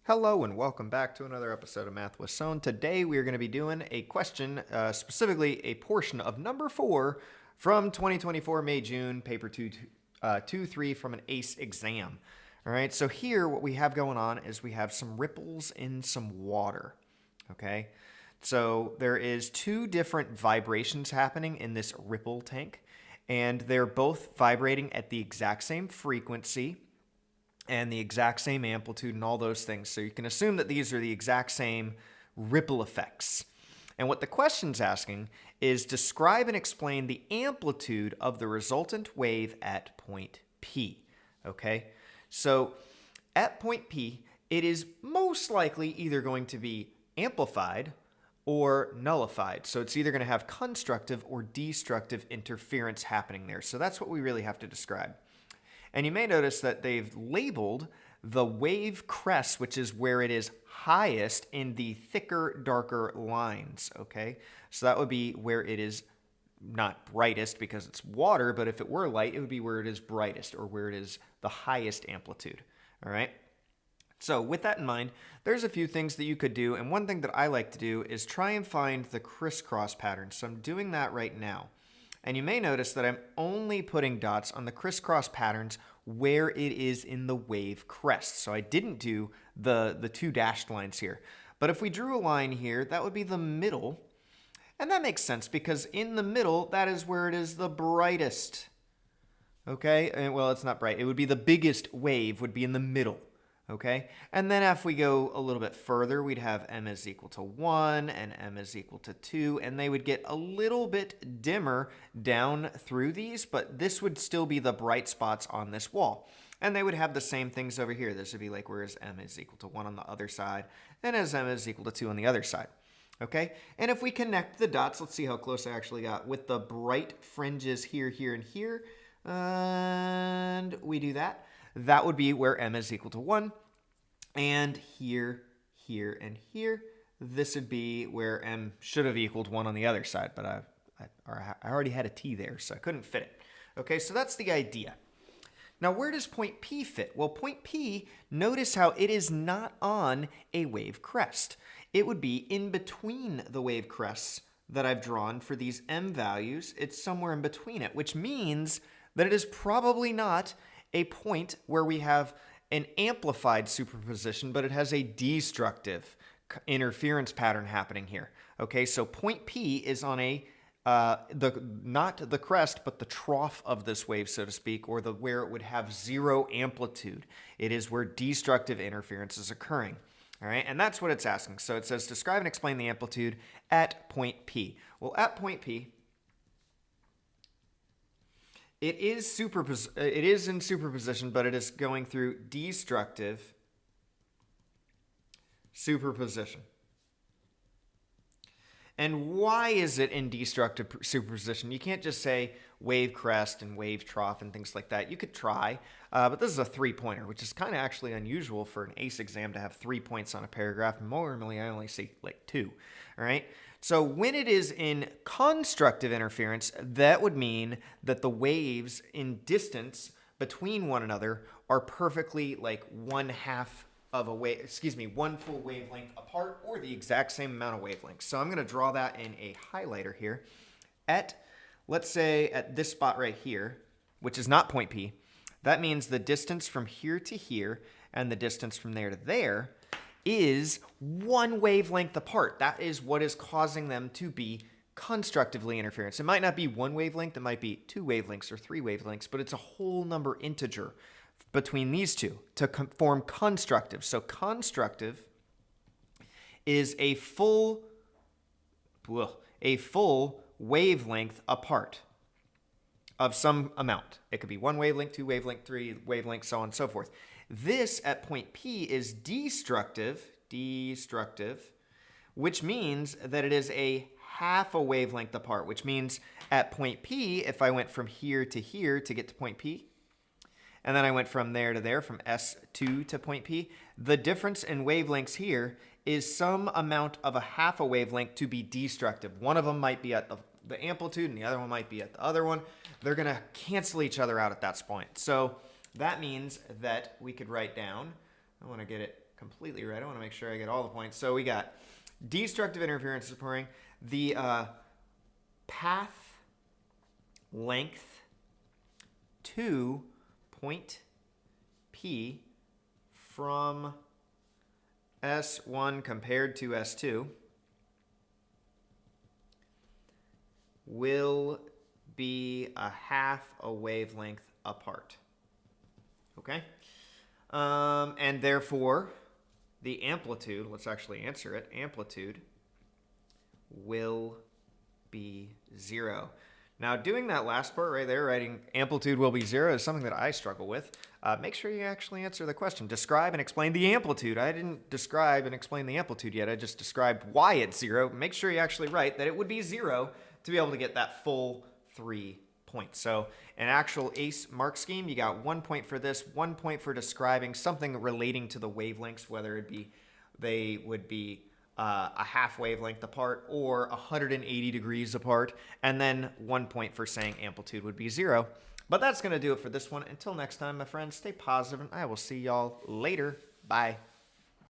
Hello and welcome back to another episode of Math with Sohn. Today we are going to be doing a question, specifically a portion of number 4 from 2024 May-June, paper 2-3 from an AICE exam. All right, so here what we have going on is we have some ripples in some water, okay? So there is 2 different vibrations happening in this ripple tank, and they're both vibrating at the exact same frequency and the exact same amplitude and all those things. So you can assume that these are the exact same ripple effects. And what the question's asking is describe and explain the amplitude of the resultant wave at point P. Okay? So at point P, it is most likely either going to be amplified or nullified. So it's either going to have constructive or destructive interference happening there. So that's what we really have to describe. And you may notice that they've labeled the wave crest, which is where it is highest, in the thicker, darker lines, okay? So that would be where it is not brightest because it's water, but if it were light, it would be where it is brightest or where it is the highest amplitude, all right? So with that in mind, there's a few things that you could do, and one thing that I like to do is try and find the crisscross pattern. So I'm doing that right now. And you may notice that I'm only putting dots on the crisscross patterns where it is in the wave crest. So I didn't do the 2 dashed lines here. But if we drew a line here, that would be the middle. And that makes sense because in the middle, that is where it is the brightest. Okay? And, well, it's not bright. It would be the biggest wave would be in the middle. Okay? And then if we go a little bit further, we'd have m is equal to 1 and m is equal to 2, and they would get a little bit dimmer down through these, but this would still be the bright spots on this wall. And they would have the same things over here. This would be like whereas m is equal to 1 on the other side, and as m is equal to 2 on the other side. Okay? And if we connect the dots, let's see how close I actually got, with the bright fringes here, here, and here, and we do that. That would be where m is equal to 1. And here, here, and here, this would be where m should have equaled 1 on the other side. But I already had a t there, so I couldn't fit it. Okay, so that's the idea. Now, where does point P fit? Well, point P, notice how it is not on a wave crest. It would be in between the wave crests that I've drawn for these m values. It's somewhere in between it, which means that it is probably not a point where we have an amplified superposition, but it has a destructive interference pattern happening here. Okay, so point P is on a not the crest, but the trough of this wave, so to speak, or where it would have 0 amplitude. It is where destructive interference is occurring. All right, and that's what it's asking. So it says describe and explain the amplitude at point P. Well, at point P, it is in superposition, but it is going through destructive superposition. And why is it in destructive superposition? You can't just say wave crest and wave trough and things like that. You could try, but this is a 3-pointer, which is kind of actually unusual for an AICE exam to have 3 points on a paragraph. Normally, I only see like 2, all right? So when it is in constructive interference, that would mean that the waves in distance between one another are perfectly like 1/2 of a wave, one full wavelength apart, or the exact same amount of wavelengths. So I'm going to draw that in a highlighter here. Let's say at this spot right here, which is not point P, that means the distance from here to here and the distance from there to there is 1 wavelength apart. That is what is causing them to be constructively interference. It might not be 1 wavelength, it might be 2 wavelengths or 3 wavelengths, but it's a whole number integer between these two to form constructive. So constructive is a full wavelength apart of some amount. It could be 1 wavelength, 2 wavelength, 3 wavelengths, so on and so forth. This at point P is destructive, which means that it is a 1/2 a wavelength apart, which means at point P, if I went from here to here to get to point P, and then I went from there to there, from S2 to point P, the difference in wavelengths here is some amount of a 1/2 a wavelength to be destructive. One of them might be at the amplitude, and the other one might be at the other one. They're going to cancel each other out at that point. So that means that we could write down, I want to get it completely right. I want to make sure I get all the points. So we got destructive interference is occurring. The path length to point P from S1 compared to S2 will be a half a wavelength apart. Okay? And therefore, the amplitude, let's actually answer it, amplitude will be 0. Now, doing that last part right there, writing amplitude will be 0 is something that I struggle with. Make sure you actually answer the question. Describe and explain the amplitude. I didn't describe and explain the amplitude yet. I just described why it's 0. Make sure you actually write that it would be 0 to be able to get that full 3 points. So an actual AICE mark scheme, you got 1 point for this, 1 point for describing something relating to the wavelengths, whether it be they would be a half wavelength apart or 180 degrees apart, and then 1 point for saying amplitude would be 0. But that's going to do it for this one. Until next time, my friends, stay positive, and I will see y'all later. Bye.